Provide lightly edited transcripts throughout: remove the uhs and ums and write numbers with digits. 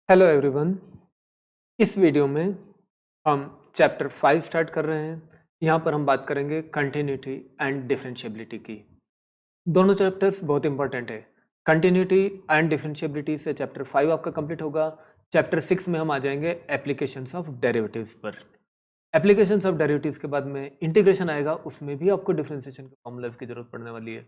Hello everyone. इस video में हम चैप्टर 5 स्टार्ट कर रहे हैं। यहाँ पर हम बात करेंगे कंटिन्यूटी एंड डिफरेंशिएबिलिटी की। दोनों चैप्टर्स बहुत इंपॉर्टेंट है। कंटिन्यूटी एंड डिफरेंशिएबिलिटी से चैप्टर 5 आपका कंप्लीट होगा। चैप्टर 6 में हम आ जाएंगे एप्लीकेशंस ऑफ डेरिवेटिव्स पर। एप्लीकेशंस ऑफ डेरिवेटिव्स के बाद में इंटीग्रेशन आएगा, उसमें भी आपको डिफरेंशिएशन के फॉर्मूलाज की जरूरत पड़ने वाली है।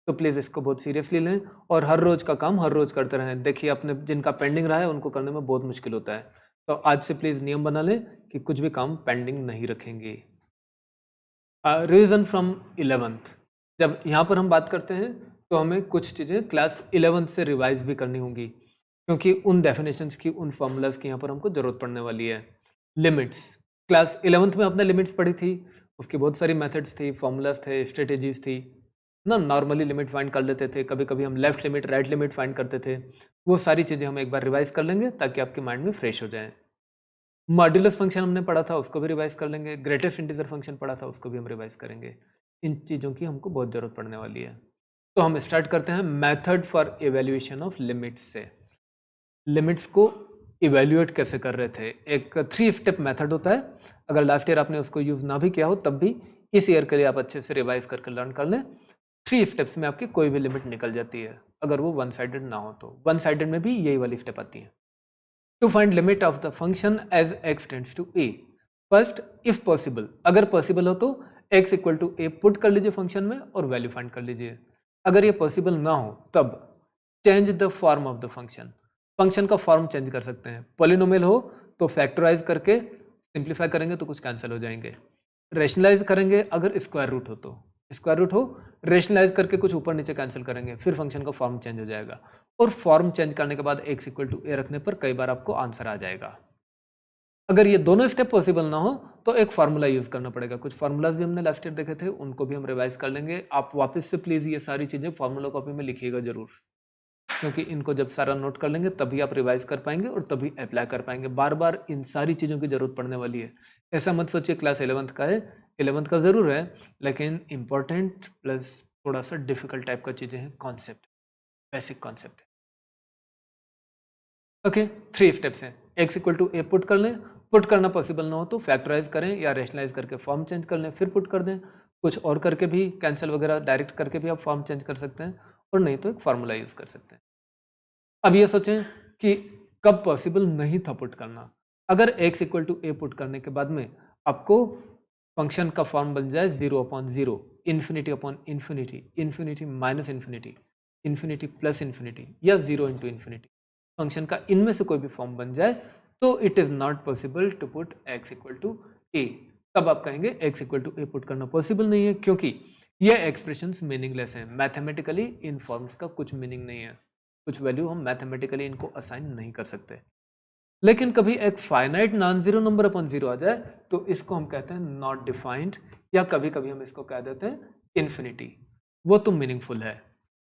तो प्लीज़ इसको बहुत सीरियसली लें और हर रोज का काम हर रोज करते रहें। देखिए, अपने जिनका पेंडिंग रहा है उनको करने में बहुत मुश्किल होता है, तो आज से प्लीज़ नियम बना लें कि कुछ भी काम पेंडिंग नहीं रखेंगे। Revision from 11th। जब यहाँ पर हम बात करते हैं तो हमें कुछ चीज़ें क्लास 11th से रिवाइज भी करनी होंगी, क्योंकि उन डेफिनेशंस की, उन फॉर्मूलाज की यहाँ पर हमको जरूरत पड़ने वाली है। लिमिट्स, क्लास 11th में आपने लिमिट्स पढ़ी थी, उसकी बहुत सारी मेथड्स थी, फॉर्मूलाज थे, स्ट्रेटेजीज थी ना। नॉर्मली लिमिट फाइंड कर लेते थे, कभी कभी हम left limit right limit find करते थे। वो सारी चीज़ें हम एक बार रिवाइज कर लेंगे ताकि आपके माइंड में फ्रेश हो जाए। मॉड्यूलस फंक्शन हमने पढ़ा था, उसको भी रिवाइज कर लेंगे। ग्रेटेस्ट इंटीजर फंक्शन पढ़ा था, उसको भी हम रिवाइज करेंगे। इन चीज़ों की हमको बहुत ज़रूरत पड़ने वाली है। तो हम स्टार्ट करते हैं method for evaluation of limits से। लिमिट्स को इवेल्युएट कैसे कर रहे थे, एक 3 स्टेप मेथड होता है। अगर लास्ट ईयर आपने उसको यूज़ ना भी किया हो तब भी इस ईयर के लिए आप अच्छे से रिवाइज करके लर्न कर लें। 3 स्टेप्स में आपकी कोई भी लिमिट निकल जाती है, अगर वो वन साइडेड ना हो तो। वन साइडेड में भी यही वाली स्टेप आती है। To find limit of the function as x tends to a। First, if possible, अगर पॉसिबल हो तो x equal to a put कर लीजिए फंक्शन में और वैल्यू फाइंड कर लीजिए। अगर ये पॉसिबल ना हो तब change the form of the function. Function का फॉर्म चेंज कर सकते हैं। पॉलिनोमियल हो तो फैक्टराइज करके सिंप्लीफाई करेंगे तो कुछ कैंसिल हो जाएंगे। रेशनलाइज करेंगे अगर स्क्वायर रूट हो तो, स्क्वायर रूट हो रेशनलाइज करके कुछ ऊपर नीचे कैंसिल करेंगे, फिर फंक्शन का फॉर्म चेंज हो जाएगा। और फॉर्म चेंज करने के बाद x इक्वल टू a रखने पर कई बार आपको आंसर आ जाएगा। अगर ये दोनों स्टेप पॉसिबल ना हो तो एक फार्मूला यूज करना पड़ेगा। कुछ फार्मूलाज भी हमने लास्ट ईयर देखे थे, उनको भी हम रिवाइज कर लेंगे। आप वापस से प्लीज ये सारी चीजें फार्मूला कॉपी में लिखिएगा जरूर, क्योंकि इनको जब सारा नोट कर लेंगे तभी आप रिवाइज कर पाएंगे और तभी अप्लाई कर पाएंगे। बार बार इन सारी चीज़ों की जरूरत पड़ने वाली है। ऐसा मत सोचिए क्लास 11th का है, 11th का ज़रूर है, लेकिन इंपॉर्टेंट प्लस थोड़ा सा डिफिकल्ट टाइप का चीज़ें हैं, concept, basic concept. Okay, 3 steps हैं। x equal to A put कर लें, पुट करना पॉसिबल ना हो तो फैक्टराइज करें या रेशनलाइज करके फॉर्म चेंज कर लें, फिर पुट कर दें। कुछ और करके भी, कैंसिल वगैरह डायरेक्ट करके भी आप फॉर्म चेंज कर सकते हैं, और नहीं तो एक फार्मूला यूज़ कर सकते हैं। अब ये सोचें कि कब पॉसिबल नहीं था पुट करना। अगर x equal to A put करने के बाद में आपको फंक्शन का फॉर्म बन जाए 0/0, infinity upon infinity, infinity minus infinity, infinity plus infinity, या 0 इंटू इन्फिनिटी, फंक्शन का इनमें से कोई भी फॉर्म बन जाए तो it is not possible to put x equal to A. तब आप कहेंगे x equal to A put करना पॉसिबल नहीं है, क्योंकि ये एक्सप्रेशंस मीनिंगलेस हैं। मैथमेटिकली इन फॉर्म्स का कुछ मीनिंग नहीं है, कुछ वैल्यू हम मैथमेटिकली इनको असाइन नहीं कर सकते। लेकिन कभी एक finite non zero number upon zero आ जाए तो इसको हम कहते हैं नॉट डिफाइंड, या कभी कभी हम इसको कह देते हैं इन्फिनिटी। वो तो मीनिंगफुल है,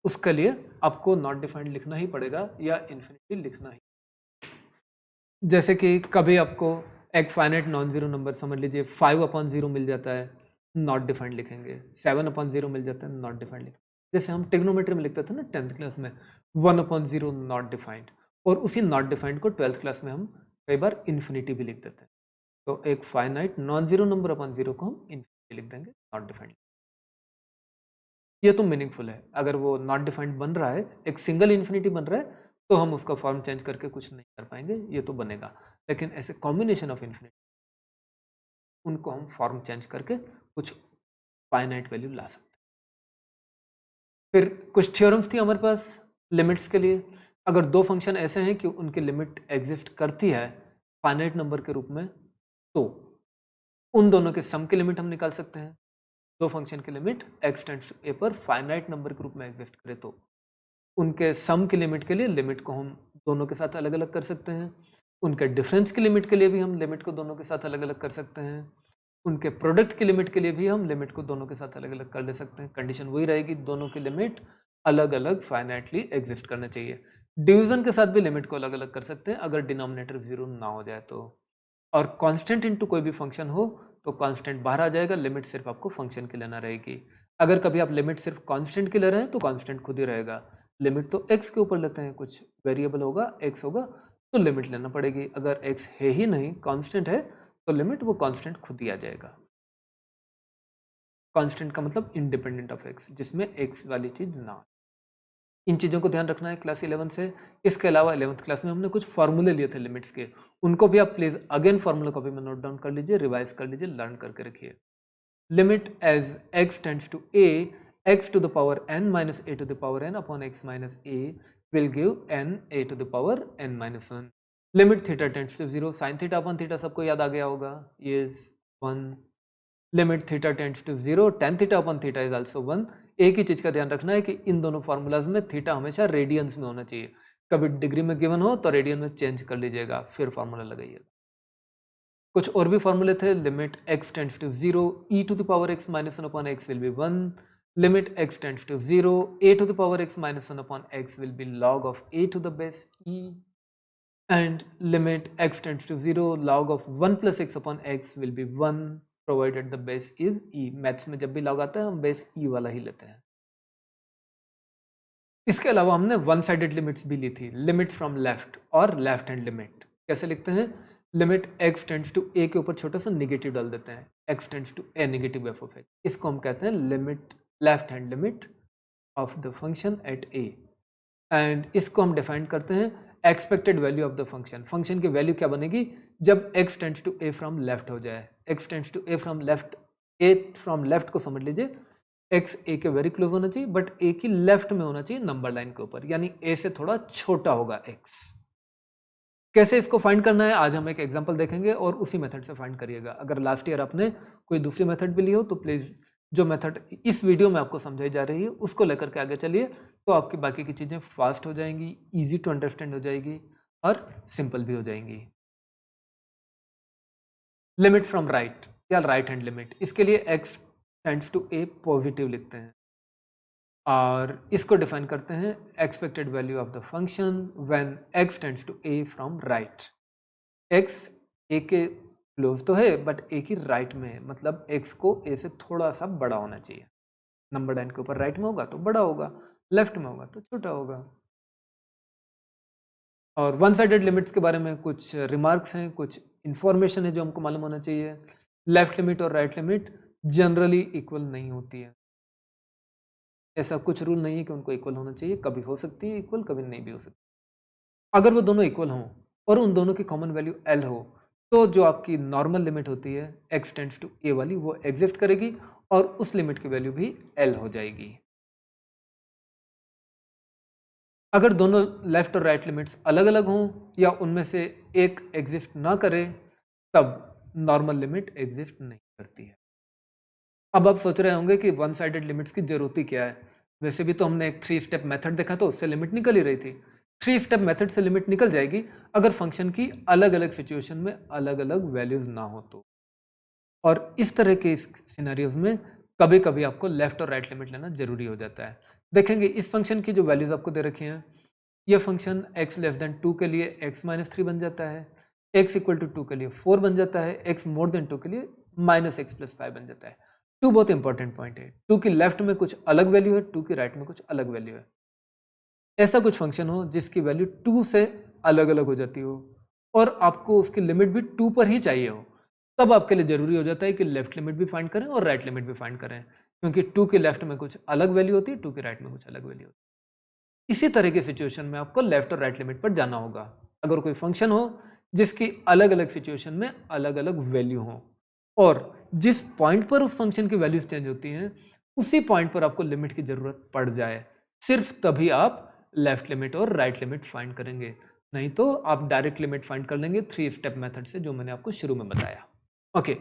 उसके लिए आपको नॉट डिफाइंड लिखना ही पड़ेगा या इन्फिनिटी लिखना ही। जैसे कि कभी आपको एक फाइनाइट नॉन जीरो नंबर, समझ लीजिए 5/0 मिल जाता है, नॉट डिफाइंड लिखेंगे। 7/0 मिल जाता है, नॉट डिफाइंड लिखेंगे। जैसे हम ट्रिग्नोमेट्री में लिखते थे ना 10th क्लास में, 1/0 नॉट डिफाइंड। और उसी नॉट डिफाइंड को 12th क्लास में हम कई बार इन्फिनिटी भी लिख देते हैं। तो एक finite non zero number upon zero को हम इन्फिनिटी लिख देंगे, नॉट डिफाइंड। ये तो मीनिंगफुल है। अगर वो नॉट डिफाइंड बन रहा है, एक सिंगल इन्फिनिटी बन रहा है, तो हम उसका फॉर्म चेंज करके कुछ नहीं कर पाएंगे, ये तो बनेगा। लेकिन ऐसे कॉम्बिनेशन ऑफ इन्फिनिटी, उनको हम फॉर्म चेंज करके कुछ फाइनाइट वैल्यू ला सकते हैं। फिर कुछ थ्योरम्स थी हमारे पास लिमिट्स के लिए। अगर दो फंक्शन ऐसे हैं कि उनकी लिमिट एग्जिस्ट करती है फाइनाइट नंबर के रूप में, तो उन दोनों के सम की लिमिट हम निकाल सकते हैं। दो फंक्शन की limit x tends to a पर फाइनाइट नंबर के रूप में एग्जिस्ट करे तो उनके सम की लिमिट के लिए लिमिट को हम दोनों के साथ अलग अलग कर सकते हैं। उनके डिफरेंस की लिमिट के लिए भी हम लिमिट को दोनों के साथ अलग अलग कर सकते हैं। उनके प्रोडक्ट की लिमिट के लिए भी हम लिमिट को दोनों के साथ अलग अलग कर ले सकते हैं। कंडीशन वही रहेगी, दोनों की लिमिट अलग अलग फाइनाइटली एग्जिस्ट करना चाहिए। डिवीजन के साथ भी लिमिट को अलग अलग कर सकते हैं अगर डिनोमिनेटर 0 ना हो जाए तो। और कांस्टेंट इनटू कोई भी फंक्शन हो तो कांस्टेंट बाहर आ जाएगा, लिमिट सिर्फ आपको फंक्शन की लेना रहेगी। अगर कभी आप लिमिट सिर्फ कांस्टेंट की ले रहे हैं तो कांस्टेंट खुद ही रहेगा। लिमिट तो x के ऊपर लेते हैं, कुछ वेरिएबल होगा, x होगा, तो लिमिट लेना पड़ेगी। अगर x है ही नहीं, कांस्टेंट है, तो लिमिट वो कांस्टेंट खुद ही आ जाएगा। कांस्टेंट का मतलब इंडिपेंडेंट ऑफ x, जिसमें x वाली चीज ना हो। इन चीज़ों को ध्यान रखना है क्लास 11 से। इसके अलावा 11th क्लास में हमने कुछ फार्मूले लिए थे लिमिट्स के, उनको भी आप प्लीज अगेन फार्मूला कॉपी में नोट डाउन कर लीजिए, रिवाइज कर लीजिए, लर्न करके रखिए। Limit as x tends to a, x to the power n minus a to the power n upon x minus a will give n a to the power n minus 1. Limit theta tends to 0, sine theta upon theta सबको याद आ गया होगा, yes 1. Limit theta tends to 0, tan theta upon theta is also 1. एक ही चीज का ध्यान रखना है कि इन दोनों फॉर्मूलाज में थीटा हमेशा रेडियंस में होना चाहिए। कभी डिग्री में गिवन हो तो रेडियन में चेंज कर लीजिएगा, फिर फॉर्मूला लगाइएगा। कुछ और भी फॉर्मूले थे। Limit x tends to 0, e to the power x minus 1 upon x will be 1. Limit x tends to 0, a to the power x minus 1 upon x will be log of a to the base e. And limit x tends to 0, log of 1 plus x upon x will be 1 provided the base is e. Maths में जब भी log आता है हम base e वाला ही लेते हैं। इसके अलावा हमने वन साइडेड लिमिट्स भी ली थी, लिमिट फ्रॉम लेफ्ट और लेफ्ट हैंड लिमिट। कैसे लिखते हैं? Limit x tends to a के ऊपर छोटा सा निगेटिव डाल देते हैं, x tends to a negative f of x। इसको हम कहते हैं limit, left hand limit of the function at a। And इसको हम डिफाइन करते हैं expected value of the function. Function की वैल्यू क्या बनेगी जब x tends to a from left हो जाए। x tends to a from left, a from left को समझ लीजिए, x a के वेरी क्लोज होना चाहिए, बट a की लेफ्ट में होना चाहिए नंबर लाइन के ऊपर, यानी a से थोड़ा छोटा होगा x। कैसे इसको फाइंड करना है आज हम एक एग्जांपल देखेंगे और उसी मेथड से फाइंड करिएगा। अगर लास्ट ईयर आपने कोई दूसरी मेथड भी ली हो तो प्लीज जो मेथड इस वीडियो में आपको समझाई जा रही है उसको लेकर के आगे चलिए, तो आपकी बाकी की चीजें फास्ट हो जाएंगी, इजी टू अंडरस्टैंड हो जाएगी और सिंपल भी हो जाएंगी। लिमिट फ्रॉम राइट या राइट हैंड लिमिट, इसके लिए x tends to a positive लिखते हैं और इसको डिफाइन करते हैं expected value of the function when x tends to a from right. x a के क्लोज तो है बट a की राइट में है, मतलब x को a से थोड़ा सा बड़ा होना चाहिए। नंबर लाइन के ऊपर राइट में होगा तो बड़ा होगा, लेफ्ट में होगा तो छोटा होगा। और वन साइडेड लिमिट्स के बारे में कुछ रिमार्क्स हैं, कुछ इंफॉर्मेशन है जो हमको मालूम होना चाहिए। लेफ्ट लिमिट और राइट लिमिट जनरली इक्वल नहीं होती है, ऐसा कुछ रूल नहीं है कि उनको इक्वल होना चाहिए, कभी हो सकती है इक्वल, कभी नहीं भी हो सकती। अगर वो दोनों इक्वल हों और उन दोनों की कॉमन वैल्यू l हो तो जो आपकी नॉर्मल लिमिट होती है x टेंड्स टू a वाली वो एग्जिस्ट करेगी और उस लिमिट की वैल्यू भी l हो जाएगी। अगर दोनों लेफ्ट और राइट लिमिट्स अलग अलग हों या उनमें से एक एग्जिस्ट ना करे तब नॉर्मल लिमिट एग्जिस्ट नहीं करती है। अब आप सोच रहे होंगे कि वन साइडेड लिमिट्स की जरूरत ही क्या है, वैसे भी तो हमने एक 3 स्टेप मेथड देखा तो उससे लिमिट निकल ही रही थी। 3 स्टेप मेथड से लिमिट निकल जाएगी अगर फंक्शन की अलग अलग सिचुएशन में अलग अलग वैल्यूज ना हो तो। और इस तरह के सिनेरियोज में कभी कभी आपको लेफ्ट और राइट लिमिट लेना जरूरी हो जाता है। देखेंगे इस फंक्शन की जो वैल्यूज आपको दे रखी हैं, यह फंक्शन x लेस देन 2 के लिए x माइनस 3 बन जाता है, x इक्वल टू 2 के लिए 4 बन जाता है, x मोर देन 2 के लिए माइनस x प्लस 5 बन जाता है। 2 बहुत इंपॉर्टेंट पॉइंट है, 2 की लेफ्ट में कुछ अलग वैल्यू है, 2 की राइट में कुछ अलग वैल्यू है। ऐसा कुछ फंक्शन हो जिसकी वैल्यू 2 से अलग अलग हो जाती हो और आपको उसकी लिमिट भी 2 पर ही चाहिए हो, तब आपके लिए जरूरी हो जाता है कि लेफ्ट लिमिट भी फाइंड करें और राइट लिमिट भी फाइंड करें, क्योंकि 2 की लेफ्ट में कुछ अलग वैल्यू होती है, 2 की राइट में कुछ अलग वैल्यू होती है। इसी तरह की सिचुएशन में आपको लेफ्ट और राइट लिमिट पर जाना होगा। अगर कोई फंक्शन हो जिसकी अलग अलग सिचुएशन में अलग अलग वैल्यू हो और जिस पॉइंट पर उस फंक्शन की वैल्यूज चेंज होती हैं उसी पॉइंट पर आपको लिमिट की जरूरत पड़ जाए, सिर्फ तभी आप लेफ्ट लिमिट और राइट लिमिट फाइंड करेंगे, नहीं तो आप डायरेक्ट लिमिट फाइंड कर लेंगे 3 स्टेप मेथड से जो मैंने आपको शुरू में बताया। ओके,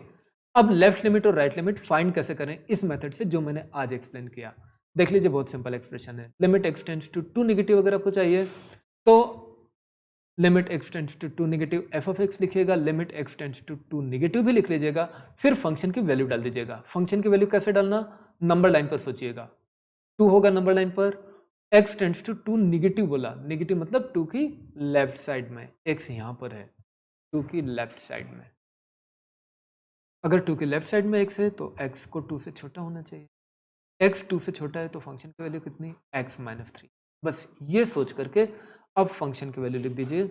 अब लेफ्ट लिमिट और राइट लिमिट फाइंड कैसे करें इस मेथड से जो मैंने आज एक्सप्लेन किया। देख लीजिए, बहुत सिंपल एक्सप्रेशन है। Limit x tends to 2 negative अगर आपको चाहिए तो limit x tends to 2 negative f of x लिखिएगा, limit x tends to 2 negative भी लिख लीजिएगा, फिर फंक्शन की वैल्यू डाल दीजिएगा। फंक्शन की वैल्यू कैसे डालना, नंबर लाइन पर सोचिएगा, 2 होगा नंबर लाइन पर, x टेंड्स टू 2 नेगेटिव बोला, नेगेटिव मतलब 2 की लेफ्ट साइड में, x यहाँ पर है 2 की लेफ्ट साइड में। अगर 2 की लेफ्ट साइड में x है तो x को 2 से छोटा होना चाहिए, x 2 से छोटा है तो फंक्शन की वैल्यू कितनी, x माइनस 3। बस ये सोच करके अब फंक्शन की वैल्यू लिख दीजिए,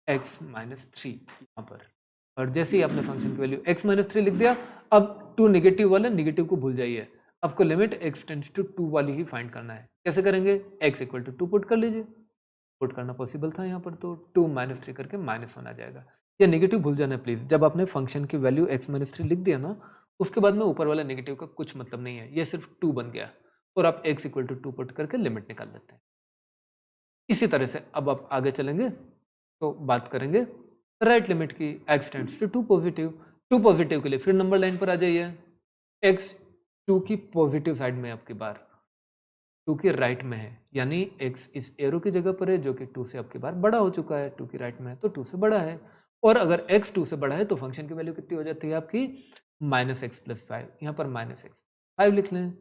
x माइनस थ्री यहाँ पर, और जैसे ही आपने फंक्शन की वैल्यू x माइनस थ्री लिख दिया, अब टू नेगेटिव वाले नेगेटिव को भूल जाइए, आपको limit x tends to two वाली ही फाइंड करना है। कैसे करेंगे? x equal to two put कर लीजिए, पुट करना पॉसिबल था यहाँ पर, तो टू माइनस थ्री करके माइनस वन आ जाएगा। या नेगेटिव भूल जाना प्लीज, जब आपने फंक्शन की वैल्यू x माइनस थ्री लिख दिया ना, उसके बाद में ऊपर वाला नेगेटिव का कुछ मतलब नहीं है, ये सिर्फ टू बन गया और आप x equal to two put करके लिमिट निकाल लेते हैं। इसी तरह से अब आप आगे चलेंगे तो बात करेंगे राइट लिमिट की, x tends to two positive. Two positive के लिए फिर नंबर लाइन पर आ जाइए, x टू की पॉजिटिव साइड में आपकी बार टू की राइट में है, यानी x इस एरो की जगह पर है जो कि टू से आपकी बार बड़ा हो चुका है, टू की राइट में है तो टू से बड़ा है। और अगर x टू से बड़ा है तो फंक्शन की वैल्यू कितनी हो जाती है आपकी? माइनस एक्स प्लस फाइव, यहाँ पर माइनस एक्स फाइव लिख लें,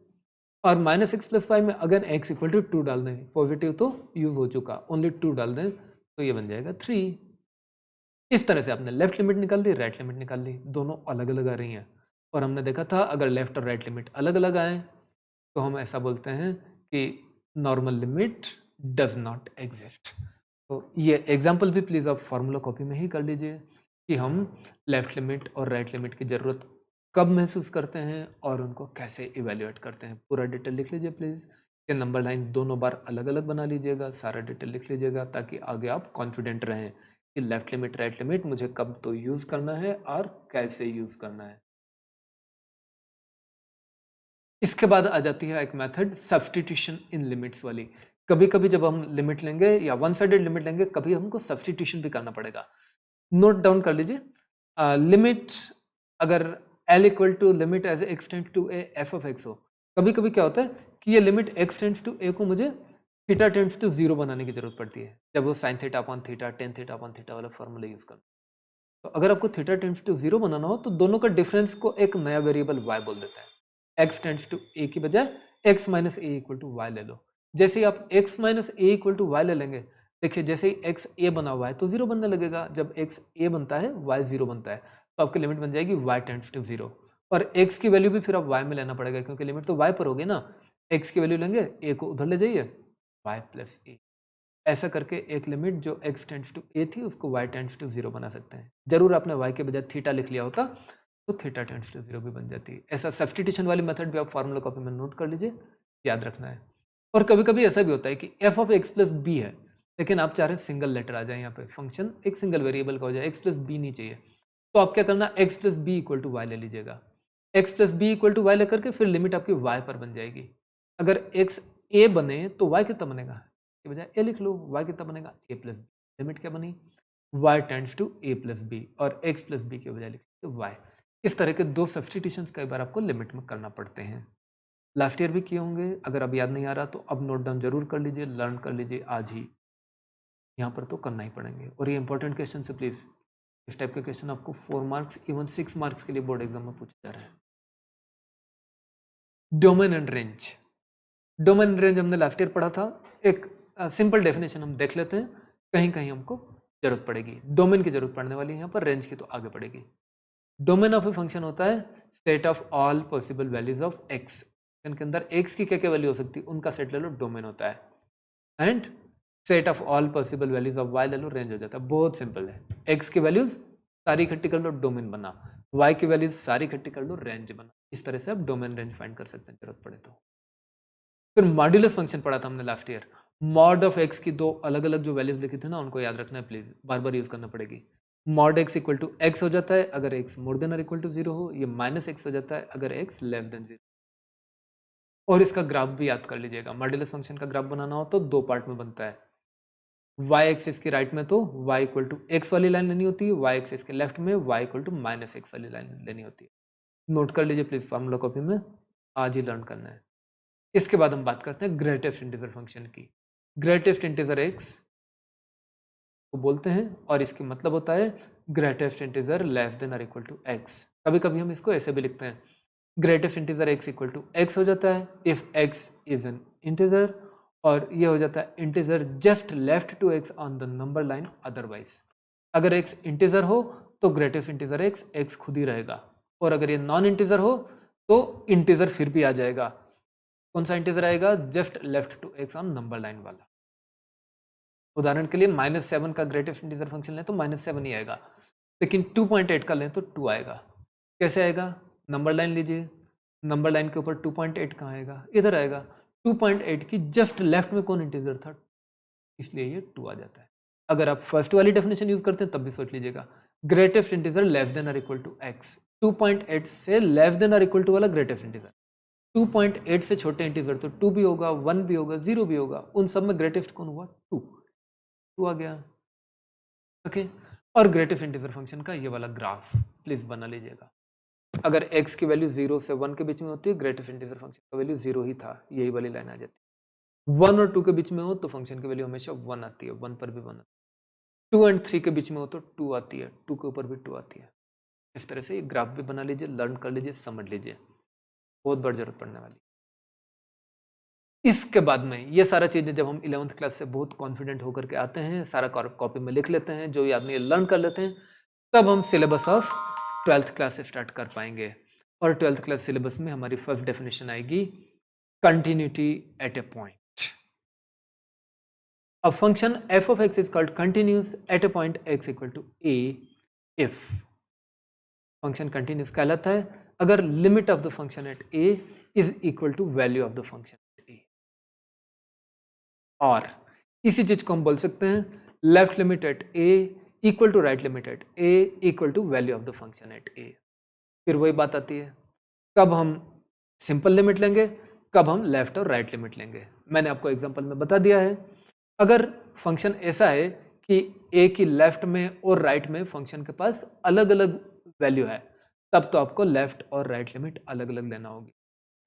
और माइनस एक्स प्लस फाइव में अगर x इक्वल टू टू डाल दें, पॉजिटिव तो यूज हो चुका, ओनली टू डाल दें तो ये बन जाएगा थ्री। इस तरह से आपने लेफ्ट लिमिट निकाल दी, राइट लिमिट निकाल ली, दोनों अलग अलग आ रही हैं। और हमने देखा था अगर लेफ्ट और राइट लिमिट अलग अलग आए तो हम ऐसा बोलते हैं कि normal limit does not exist. तो ये एग्जाम्पल भी प्लीज़ आप फॉर्मूला कॉपी में ही कर लीजिए कि हम लेफ्ट लिमिट और राइट लिमिट की ज़रूरत कब महसूस करते हैं और उनको कैसे इवेल्युएट करते हैं। पूरा डिटेल लिख लीजिए प्लीज़, ये नंबर लाइन दोनों बार अलग अलग बना लीजिएगा, सारा डिटेल लिख लीजिएगा ताकि आगे आप कॉन्फिडेंट रहें कि लेफ्ट लिमिट राइट लिमिट मुझे कब तो यूज़ करना है और कैसे यूज़ करना है। इसके बाद आ जाती है एक मेथड सब्स्टिट्यूशन इन लिमिट्स वाली। कभी कभी जब हम लिमिट लेंगे या वन साइडेड लिमिट लेंगे, कभी हमको सब्स्टिट्यूशन भी करना पड़ेगा। नोट डाउन कर लीजिए, लिमिट अगर L equal to limit as x tends to a f of x हो, कभी कभी क्या होता है कि ये limit x tends to a को मुझे थीटा टेंड्स टू जीरो बनाने की जरूरत पड़ती है, जब वो sine theta upon theta tan theta upon theta वाला फॉर्मूला यूज करना। तो अगर आपको थीटा टेंड्स टू जीरो बनाना हो तो दोनों का डिफरेंस को एक नया वेरिएबल y बोल देते हैं। x टेंड्स टू a की बजाय x minus a equal to y ले लो। जैसे ही आप x minus a equal to y ले लेंगे, देखिए जैसे ही x a बना हुआ है तो जीरो बनने लगेगा, जब x a बनता है y जीरो बनता है, तो आपकी लिमिट बन जाएगी y टेंड्स टू जीरो। और x की वैल्यू भी फिर आप y में लेना पड़ेगा क्योंकि लिमिट तो y पर होगी ना। x की वैल्यू लेंगे, a को उधर ले जाइए, y प्लस ए। ऐसा करके एक लिमिट जो x टेंड्स टू a थी उसको y टेंड्स टू जीरो बना सकते हैं। जरूर आपने y के बजाय थीटा लिख लिया होता तो थीटा टेंड्स टू जीरो भी बन जाती। ऐसा सब्स्टिट्यूशन वाली मेथड भी आप फार्मूला कॉपी में नोट कर लीजिए, याद रखना है। और कभी कभी ऐसा भी होता है कि f of x plus b है, लेकिन आप चाह रहे हैं सिंगल लेटर आ जाए, यहाँ पे फंक्शन एक सिंगल वेरिएबल का हो जाए, x प्लस बी नहीं चाहिए, तो आप क्या करना, x plus b equal to y ले लीजिएगा। x plus b equal to y लेकर के फिर लिमिट आपकी y पर बन जाएगी। अगर x a बने तो y कितना बनेगा, के बजाय a लिख लो, y कितना बनेगा a प्लस बी। लिमिट क्या बनी, y tends to a plus b, और x प्लस बी के बजाय लिख लो y। इस तरह के दो सब्स्टिट्यूशंस कई बार आपको लिमिट में करना पड़ते हैं। लास्ट ईयर भी किए होंगे, अगर अब याद नहीं आ रहा तो अब नोट डाउन जरूर कर लीजिए, लर्न कर लीजिए आज ही, यहाँ पर तो करना ही पड़ेंगे। और ये इंपॉर्टेंट क्वेश्चन है प्लीज, इस टाइप के क्वेश्चन आपको 4 मार्क्स इवन 6 मार्क्स के लिए बोर्ड एग्जाम में पूछा जा रहा है। Domain and range, domain and range हमने लास्ट ईयर पढ़ा था, एक सिंपल डेफिनेशन हम देख लेते हैं, कहीं कहीं हमको जरूरत पड़ेगी। डोमेन की जरूरत पड़ने वाली है यहाँ पर, रेंज की तो आगे पड़ेगी। डोमेन ऑफ ए फंक्शन होता है set of all possible values of x, के अंदर एक्स की क्या क्या वैल्यू हो सकती है उनका सेट ले लो, डोमेन होता है। And set of all possible values of y ले लो, रेंज हो जाता है। बहुत सिंपल है, एक्स की वैल्यूज सारी इकट्ठी कर लो, डोमेन बना, वाई की वैल्यूज सारी इकट्ठी कर लो, रेंज बना। इस तरह से आप डोमेन रेंज फाइंड कर सकते हैं जरूरत पड़े तो। फिर मॉड्यूलस फंक्शन पढ़ा था हमने last year, mod of x की दो अलग अलग जो वैल्यूज लिखी थी ना, उनको याद रखना है प्लीज, बार बार यूज करना पड़ेगी। Mod x equal to x हो जाता है अगर एक्स मोर देन और इक्वल टू जीरो हो, ये माइनस एक्स हो जाता है अगर एक्स लेस देन जीरो। और इसका ग्राफ भी याद कर लीजिएगा, मॉड्यूलस फंक्शन का ग्राफ बनाना हो तो दो पार्ट में बनता है। वाई एक्सिस की राइट में तो y इक्वल टू एक्स वाली लाइन लेनी होती है, वाई एक्सिस के लेफ्ट में y equal to minus x वाली लाइन लेनी होती है। नोट कर लीजिए प्लीज, फार्मूला कॉपी में आज ही लर्न करना है। इसके बाद हम बात करते हैं ग्रेटेस्ट इंटीजर फंक्शन की। ग्रेटेस्ट इंटीजर एक्स को बोलते हैं और इसकी मतलब होता है ग्रेटेस्ट इंटीजर लेस देन और इक्वल टू एक्स। कभी कभी हम इसको ऐसे भी लिखते हैं, greatest integer x equal to x हो जाता है if x is an integer, और ये हो जाता है integer just left to x on the number line otherwise. अगर एक्स इंटीजर हो तो ग्रेटेस्ट इंटीजर एक्स एक्स खुद ही रहेगा, और अगर ये नॉन इंटीजर हो तो इंटीजर फिर भी आ जाएगा। कौन सा इंटीजर आएगा, just left to x on number line वाला। उदाहरण के लिए -7 का ग्रेटेस्ट इंटीजर फंक्शन लें तो -7 ही आएगा, लेकिन 2.8 का लें तो 2 आएगा। कैसे आएगा? नंबर लाइन लीजिए, नंबर लाइन के ऊपर 2.8 कहाँ आएगा? इधर आएगा। 2.8 की जस्ट लेफ्ट में कौन इंटीजर था? इसलिए ये 2 आ जाता है। अगर आप फर्स्ट वाली डेफिनेशन यूज करते हैं तब भी सोच लीजिएगा, ग्रेटेस्ट इंटीजर लेस देन और इक्वल टू एक्स। 2.8 से लेस देन और इक्वल टू वाला ग्रेटेस्ट इंटीजर, 2.8 से छोटे इंटीजर तो 2 भी होगा, 1 भी होगा, 0 भी होगा, उन सब में ग्रेटेस्ट कौन हुआ? 2 आ गया। ओके, और ग्रेटेस्ट इंटीजर फंक्शन का ये वाला ग्राफ प्लीज बना लीजिएगा। अगर x की वैल्यू 0 से 1 के बीच में होती है, ग्रेटेस्ट इंटीजर फंक्शन का वैल्यू 0 ही था, यही वाली लाइन आ जाती है। 1 और 2 के बीच में हो तो फंक्शन की वैल्यू हमेशा 1 आती है, 1 पर भी 1 आती है। 2 एंड 3 के बीच में हो तो 2 आती है, 2 के ऊपर भी 2 आती है। इस तरह से ये ग्राफ भी बना लीजिए, लर्न कर लीजिए, समझ लीजिए, बहुत बड़ी जरूरत पड़ने वाली। इसके बाद में ये सारा चीजें जब हम 11th क्लास से बहुत कॉन्फिडेंट होकर के आते हैं, सारा कॉपी में लिख लेते हैं, जो याद नहीं लर्न कर लेते हैं, तब हम सिलेबस ऑफ 12th क्लास से स्टार्ट कर पाएंगे। और 12th क्लास सिलेबस में हमारी फर्स्ट डेफिनेशन आएगी continuity at A point. A function f of x is called continuous at a point x equal to a if function continuous कहलाता है अगर limit of the function at a is equal to value of the function at a। और इसी चीज को हम बोल सकते हैं left limit at a equal to right limit at a equal to value of the function at a। फिर वही बात आती है, कब हम सिंपल लिमिट लेंगे, कब हम लेफ्ट और राइट लिमिट लेंगे। मैंने आपको एग्जांपल में बता दिया है, अगर फंक्शन ऐसा है कि a की लेफ्ट में और राइट में फंक्शन के पास अलग अलग वैल्यू है, तब तो आपको लेफ्ट और राइट लिमिट अलग अलग लेना होगी।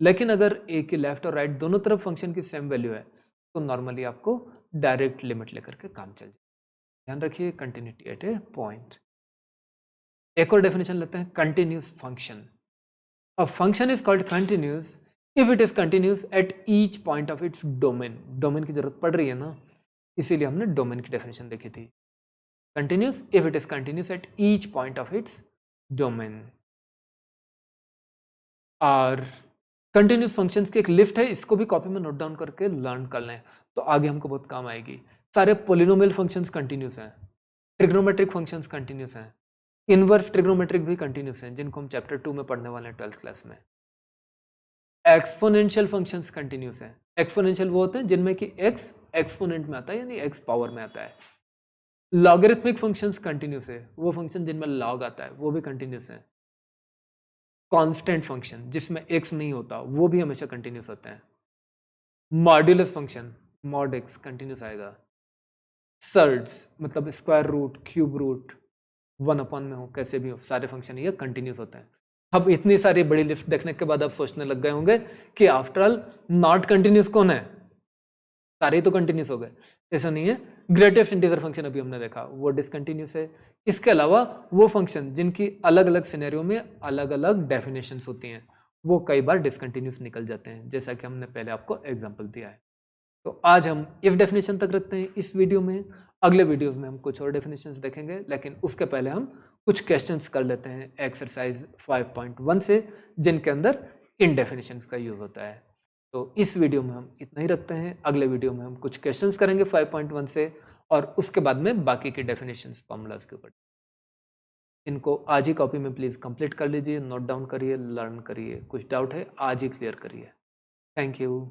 लेकिन अगर a की लेफ्ट और राइट दोनों तरफ फंक्शन की सेम वैल्यू है तो नॉर्मली आपको डायरेक्ट लिमिट लेकर के काम चल जाए। ध्यान रखिए कंटिन्यूटी एट ए पॉइंट। एक और डेफिनेशन लेते हैं continuous function. A function is called continuous if it is continuous at each point of its domain. Domain की जरूरत पड़ रही है ना, इसीलिए हमने डोमेन की डेफिनेशन देखी थी। Continuous if it is continuous at each point of its domain. और कंटिन्यूस फंक्शंस की एक लिस्ट है, इसको भी कॉपी में नोट डाउन करके लर्न कर लें तो आगे हमको बहुत काम आएगी। सारे पोलिनोमियल फंक्शंस कंटिन्यूस हैं, ट्रिग्नोमेट्रिक फंक्शंस कंटिन्यूस हैं, इनवर्स ट्रिग्नोमेट्रिक भी कंटिन्यूस हैं, जिनको हम चैप्टर 2 में पढ़ने वाले हैं 12th क्लास में। एक्सपोनेंशियल फंक्शंस कंटिन्यूस हैं। एक्सपोनेंशियल वो होते हैं जिनमें कि x एक्सपोनेंट में आता है, यानी x पावर में आता है। लॉगरिथमिक फंक्शंस कंटिन्यूस है, वो फंक्शन जिनमें लॉग आता है वो भी कंटिन्यूस है। कांस्टेंट फंक्शन जिसमें x नहीं होता वो भी हमेशा कंटिन्यूस होते हैं। Modulus function mod x continuous आएगा। सर्ड्स मतलब स्क्वायर रूट, क्यूब रूट, 1 में हो, कैसे भी हो, सारे फंक्शन ये कंटिन्यूस होते हैं। अब इतनी सारी बड़ी लिस्ट देखने के बाद आप सोचने लग गए होंगे कि आफ्टर ऑल नॉट कंटिन्यूस कौन है, सारे तो कंटिन्यूस हो गए। ऐसा नहीं है, ग्रेटेस्ट इंटीजर फंक्शन अभी हमने देखा वो डिसकंटिन्यूस है। इसके अलावा वो फंक्शन जिनकी अलग अलग सिनेरियो में अलग अलग डेफिनेशंस होती हैं वो कई बार डिसकंटिन्यूस निकल जाते हैं, जैसा कि हमने पहले आपको एग्जाम्पल दिया है। तो आज हम इफ डेफिनेशन तक रखते हैं इस वीडियो में। अगले वीडियोस में हम कुछ और डेफिनेशंस देखेंगे, लेकिन उसके पहले हम कुछ क्वेश्चंस कर लेते हैं एक्सरसाइज 5.1 से, जिनके अंदर इन डेफिनेशंस का यूज होता है। तो इस वीडियो में हम इतना ही रखते हैं, अगले वीडियो में हम कुछ क्वेश्चंस करेंगे 5.1 से, और उसके बाद में बाकी के डेफिनेशंस फॉर्मूलाज के ऊपर। इनको आज ही कॉपी में प्लीज़ कंप्लीट कर लीजिए, नोट डाउन करिए, लर्न करिए। कुछ डाउट है आज ही क्लियर करिए। Thank you.